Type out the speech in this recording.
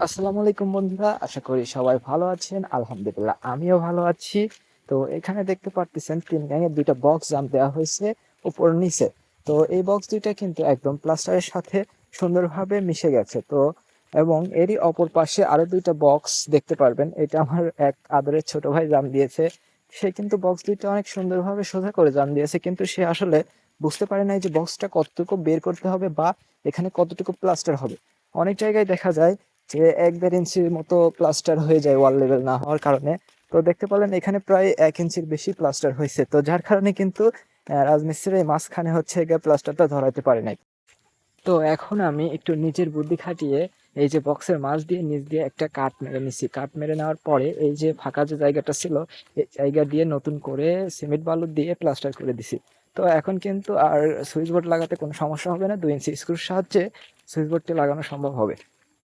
আসসালামু আলাইকুম বন্ধুরা, আশা করি সবাই ভালো আছেন। আলহামদুলিল্লাহ আমিও ভালো আছি। তো এখানে দেখতে পারতেছেন তিন গ্যাংয়ের দুইটা বক্স জাম দেওয়া হয়েছে উপর নিচে। তো এই বক্স দুইটা কিন্তু একদম প্লাস্টারের সাথে সুন্দরভাবে মিশে গেছে। তো এবং এরই অপর পাশে আরো দুইটা বক্স দেখতে পারবেন, এটা আমার এক আদরের ছোট ভাই জাম দিয়েছে। সে কিন্তু বক্স দুইটা অনেক সুন্দরভাবে সোজা করে জাম দিয়েছে, কিন্তু সে আসলে বুঝতে পারে নাই যে বক্সটা কতটুকু বের করতে হবে বা এখানে কতটুকু প্লাস্টার হবে। অনেক জায়গায় দেখা যায় যে ১-১.৫ ইঞ্চির মতো প্লাস্টার হয়ে যায় ওয়াল লেভেল না হওয়ার কারণে। তো দেখতে পেলেন এখানে প্রায় ১ ইঞ্চির বেশি প্লাস্টার হইছে। তো যার কারণে কিন্তু রাজমিস্ত্রি মাঝখানে হচ্ছে গিয়ে প্লাস্টারটা ধরাইতে পারে নাই। তো এখন আমি একটু নিজের বুদ্ধি খাটিয়ে এই যে বক্সের মাঝ দিয়ে নিচ দিয়ে একটা কাট মেরে নিছি। কাট মেরে নেওয়ার পরে এই যে ফাঁকা যে জায়গাটা ছিল, এই জায়গা দিয়ে নতুন করে সিমেন্ট বালু দিয়ে প্লাস্টার করে দিছি। তো এখন কিন্তু আর সুইচ বোর্ড লাগাতে কোনো সমস্যা হবে না। ২ ইঞ্চি স্ক্রুর সাহায্যে সুইচ বোর্ডটি লাগানো সম্ভব হবে।